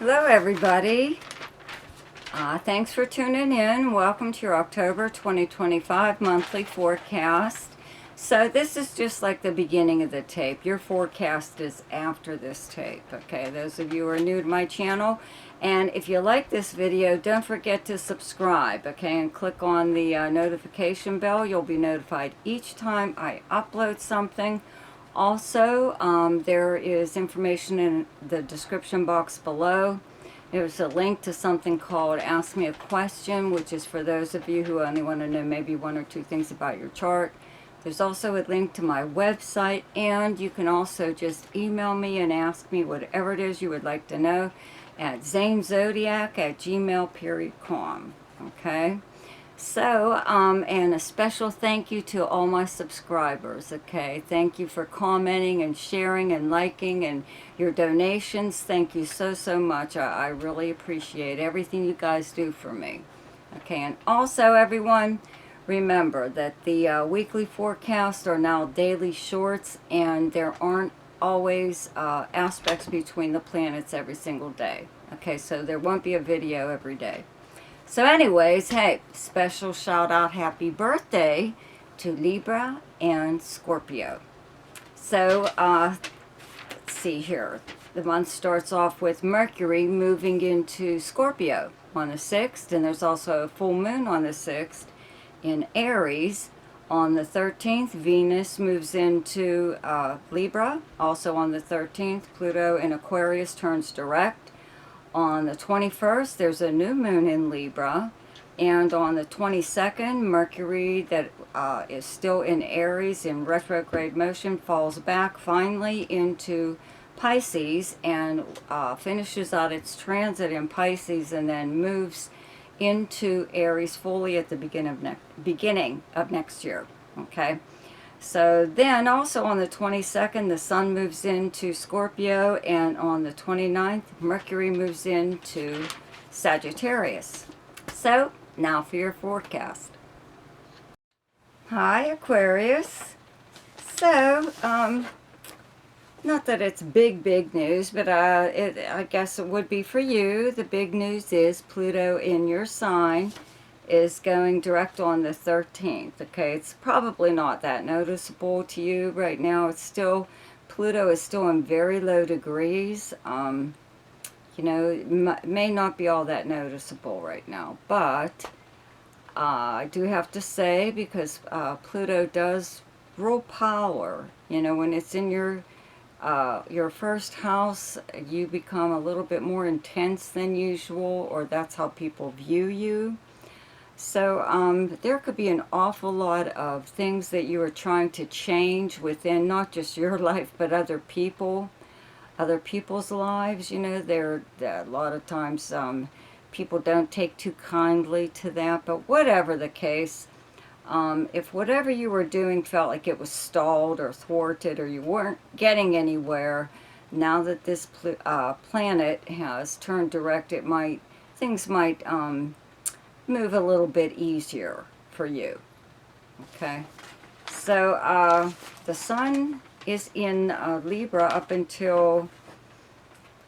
Hello everybody. Thanks for tuning in. Welcome to your October 2025 monthly forecast. So this is just like the beginning of the tape. Your forecast is after this tape, okay? Those of you who are new to my channel. And if you like this video, don't forget to subscribe, okay? And click on the notification bell. You'll be notified each time I upload something. Also, there is information in the description box below. There's a link to something called Ask Me a Question, which is for those of you who only want to know maybe one or two things about your chart. There's also a link to my website, and you can also just email me and ask me whatever it is you would like to know at zanezodiac@gmail.com. Okay? So, and a special thank you to all my subscribers, okay? Thank you for commenting and sharing and liking and your donations. Thank you so, so much. I really appreciate everything you guys do for me. Okay, and also everyone, remember that the weekly forecasts are now daily shorts, and there aren't always aspects between the planets every single day. Okay, so there won't be a video every day. So anyways, hey, special shout out, happy birthday to Libra and Scorpio. So, let's see here. The month starts off with Mercury moving into Scorpio on the 6th, and there's also a full moon on the 6th in Aries. On the 13th, Venus moves into Libra, also on the 13th. Pluto in Aquarius turns direct. On the 21st, there's a new moon in Libra. And on the 22nd, Mercury, that is still in Aries in retrograde motion, falls back finally into Pisces and finishes out its transit in Pisces, and then moves into Aries fully at the beginning of next year. Okay. So then also on the 22nd, the sun moves into Scorpio, and on the 29th, Mercury moves into Sagittarius. So now for your forecast. Hi, Aquarius. So, not that it's big news, but I guess it would be for you. The big news is Pluto in your sign is going direct on the 13th. Okay, it's probably not that noticeable to you right now. It's still, Pluto is still in very low degrees. You know, it may not be all that noticeable right now, but I do have to say, because Pluto does rule power, you know, when it's in your first house, you become a little bit more intense than usual, or that's how people view you. So there could be an awful lot of things that you are trying to change within not just your life, but other people's lives. You know, a lot of times people don't take too kindly to that, but whatever the case, if whatever you were doing felt like it was stalled or thwarted, or you weren't getting anywhere, now that this planet has turned direct, things might move a little bit easier for you. Okay, so the sun is in Libra up until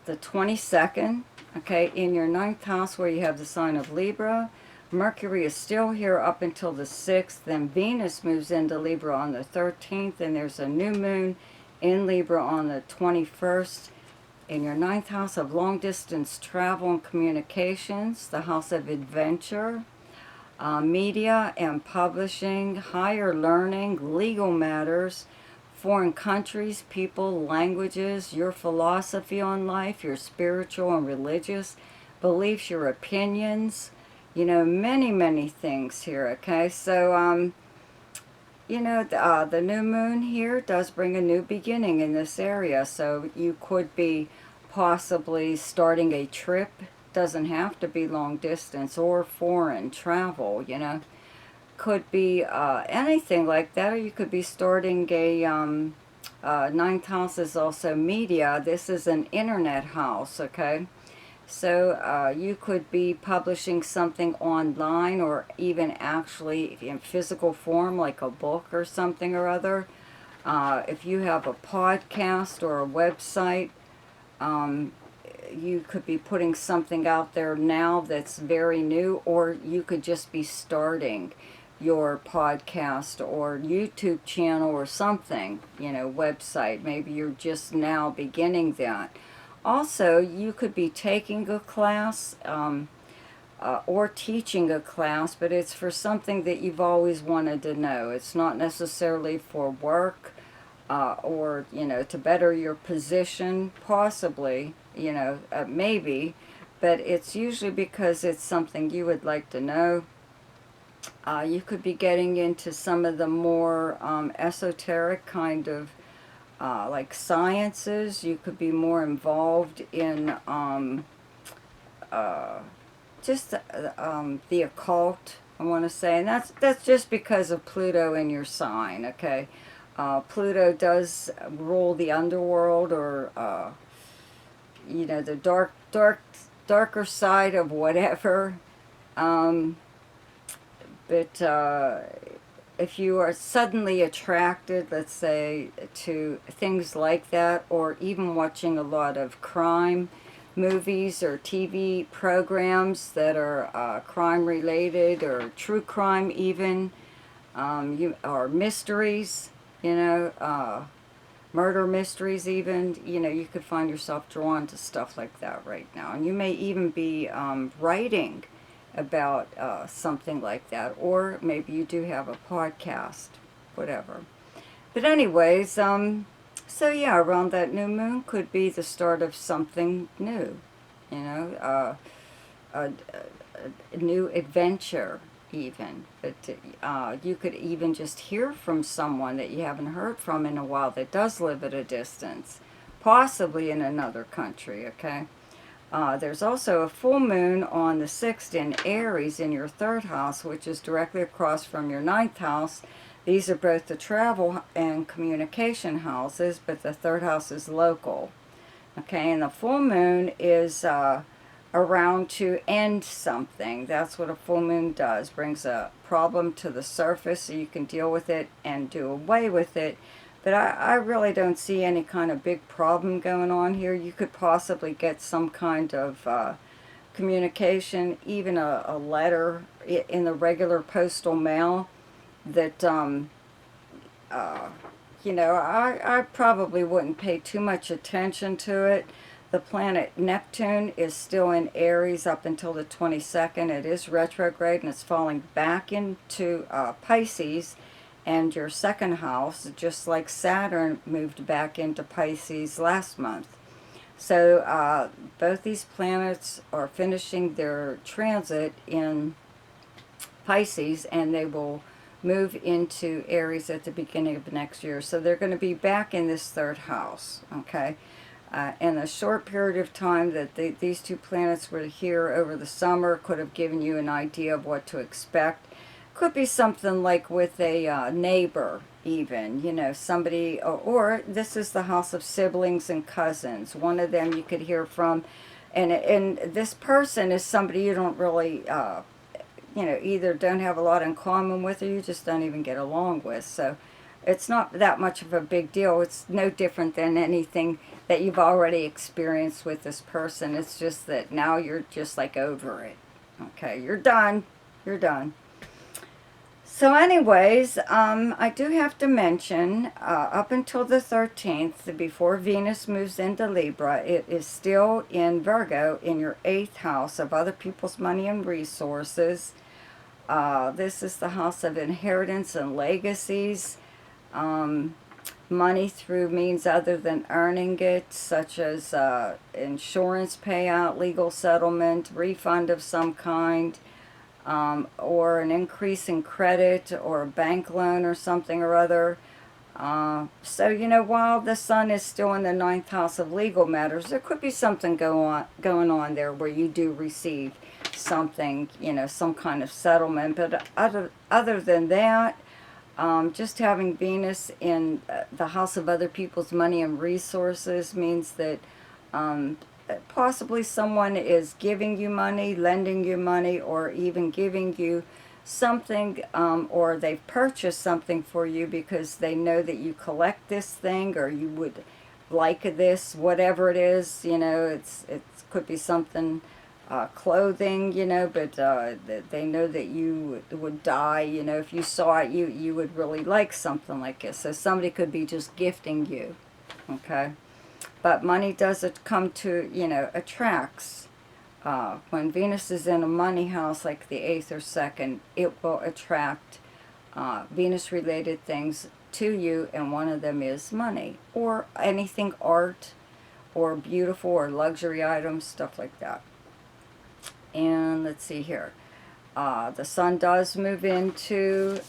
the 22nd. Okay, in your 9th house where you have the sign of Libra. Mercury is still here up until the 6th. Then Venus moves into Libra on the 13th, and there's a new moon in Libra on the 21st. In your 9th house of long distance travel and communications, the house of adventure, media and publishing, higher learning, legal matters, foreign countries, people, languages, your philosophy on life, your spiritual and religious beliefs, your opinions, you know, many things here. Okay, so you know, the new moon here does bring a new beginning in this area. So you could be possibly starting a trip. Doesn't have to be long distance or foreign travel, you know. Could be anything like that, or you could be starting a 9th house is also media. This is an internet house, okay? So you could be publishing something online, or even actually in physical form, like a book or something or other. If you have a podcast or a website, you could be putting something out there now that's very new, or you could just be starting your podcast or YouTube channel or something, website. Maybe you're just now beginning that. Also, you could be taking a class or teaching a class, but it's for something that you've always wanted to know. It's not necessarily for work or, to better your position, possibly, maybe, but it's usually because it's something you would like to know. You could be getting into some of the more esoteric kind of like sciences. You could be more involved in just the occult, I want to say, and that's just because of Pluto in your sign. Okay, Pluto does rule the underworld, or the darker side of whatever. But if you are suddenly attracted, let's say, to things like that, or even watching a lot of crime movies or TV programs that are crime related, or true crime even, or mysteries, murder mysteries even, you could find yourself drawn to stuff like that right now. And you may even be writing about something like that, or maybe you do have a podcast, whatever. But anyways, so yeah, around that new moon could be the start of something new, a new adventure even. But you could even just hear from someone that you haven't heard from in a while that does live at a distance, possibly in another country, okay? There's also a full moon on the 6th in Aries in your 3rd house, which is directly across from your 9th house. These are both the travel and communication houses, but the 3rd house is local. Okay, and the full moon is around to end something. That's what a full moon does. Brings a problem to the surface so you can deal with it and do away with it. But I really don't see any kind of big problem going on here. You could possibly get some kind of communication, even a letter in the regular postal mail that, I probably wouldn't pay too much attention to it. The planet Neptune is still in Aries up until the 22nd. It is retrograde and it's falling back into Pisces. And your 2nd house, just like Saturn moved back into Pisces last month. So both these planets are finishing their transit in Pisces, and they will move into Aries at the beginning of next year. So they're going to be back in this 3rd house, okay? And the short period of time that these two planets were here over the summer could have given you an idea of what to expect. Could be something like with a neighbor even, somebody, or this is the house of siblings and cousins. One of them you could hear from, and this person is somebody you don't really, either don't have a lot in common with, or you just don't even get along with. So it's not that much of a big deal. It's no different than anything that you've already experienced with this person. It's just that now you're just like over it. Okay, you're done. You're done. So anyways, I do have to mention, up until the 13th, before Venus moves into Libra, it is still in Virgo in your 8th house of other people's money and resources. This is the house of inheritance and legacies. Money through means other than earning it, such as insurance payout, legal settlement, refund of some kind. Or an increase in credit, or a bank loan or something or other. So, while the sun is still in the 9th house of legal matters, there could be something going on there where you do receive something, some kind of settlement. But other than that, just having Venus in the house of other people's money and resources means that possibly someone is giving you money, lending you money, or even giving you something, or they've purchased something for you because they know that you collect this thing, or you would like this, whatever it is, you know, it could be something, clothing, you know, but they know that you would die, you know, if you saw it, you would really like something like this. So somebody could be just gifting you, okay? But money does come to, you know, attracts. When Venus is in a money house, like the 8th or 2nd, it will attract Venus-related things to you, and one of them is money, or anything art, or beautiful, or luxury items, stuff like that. And let's see here. The sun does move into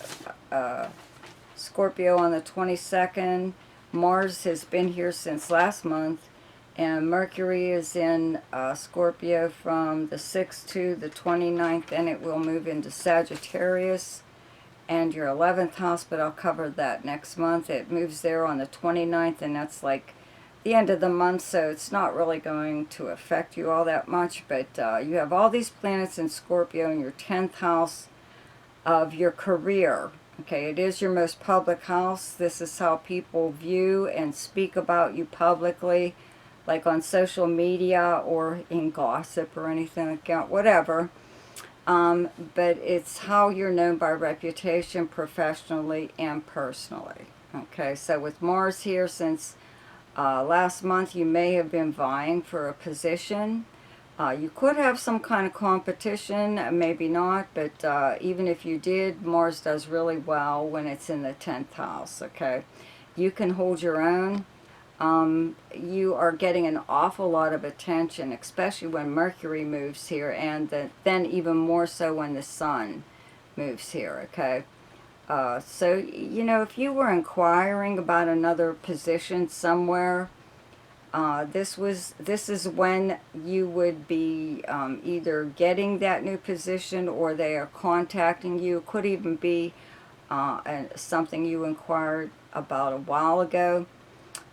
Scorpio on the 22nd. Mars has been here since last month. And Mercury is in Scorpio from the 6th to the 29th. And it will move into Sagittarius and your 11th house. But I'll cover that next month. It moves there on the 29th. And that's like the end of the month, so it's not really going to affect you all that much, but you have all these planets in Scorpio in your 10th house of your career. Okay, it is your most public house. This is how people view and speak about you publicly, like on social media or in gossip or anything like that, whatever. But it's how you're known by reputation, professionally and personally. Okay, so with Mars here since last month, you may have been vying for a position. You could have some kind of competition, maybe not, but even if you did, Mars does really well when it's in the 10th house, okay? You can hold your own. You are getting an awful lot of attention, especially when Mercury moves here, and then even more so when the Sun moves here, okay? So, you know, if you were inquiring about another position somewhere, this is when you would be either getting that new position or they are contacting you. It could even be something you inquired about a while ago.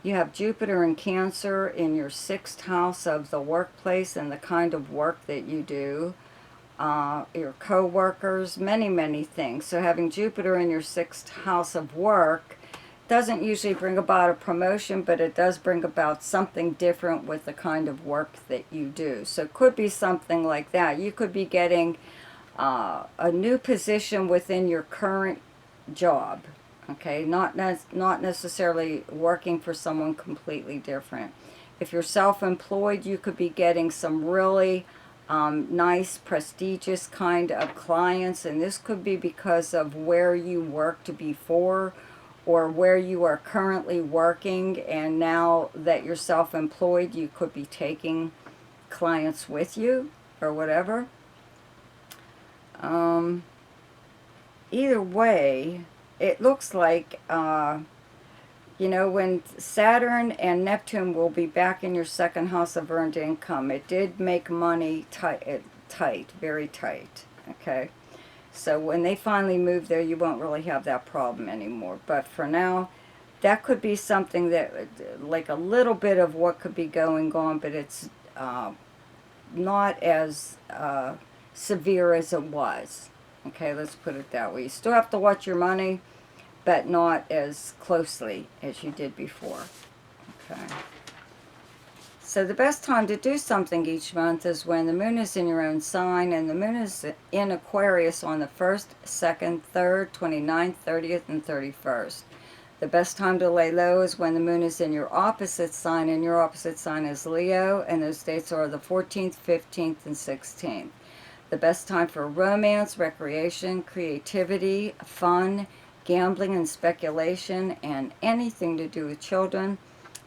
You have Jupiter in Cancer in your 6th house of the workplace and the kind of work that you do. Your co-workers, many things. So having Jupiter in your 6th house of work doesn't usually bring about a promotion, but it does bring about something different with the kind of work that you do. So it could be something like that. You could be getting a new position within your current job. Okay, not necessarily working for someone completely different. If you're self-employed, you could be getting some really nice, prestigious kind of clients, and this could be because of where you worked before or where you are currently working, and now that you're self-employed, you could be taking clients with you or whatever. Either way, it looks like you know, when Saturn and Neptune will be back in your 2nd house of earned income, it did make money tight, very tight, okay? So when they finally move there, you won't really have that problem anymore. But for now, that could be something that, like a little bit of what could be going on, but it's not as severe as it was. Okay, let's put it that way. You still have to watch your money, but not as closely as you did before. Okay. So the best time to do something each month is when the moon is in your own sign, and the moon is in Aquarius on the 1st, 2nd, 3rd, 29th, 30th, and 31st. The best time to lay low is when the moon is in your opposite sign, and your opposite sign is Leo, and those dates are the 14th, 15th, and 16th. The best time for romance, recreation, creativity, fun, gambling and speculation, and anything to do with children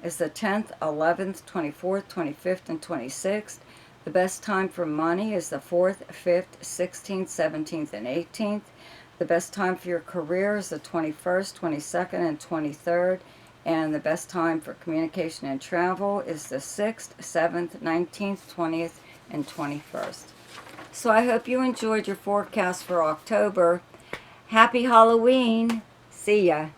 is the 10th, 11th, 24th, 25th, and 26th. The best time for money is the 4th, 5th, 16th, 17th, and 18th. The best time for your career is the 21st, 22nd, and 23rd. And the best time for communication and travel is the 6th, 7th, 19th, 20th, and 21st. So I hope you enjoyed your forecast for October. Happy Halloween. See ya.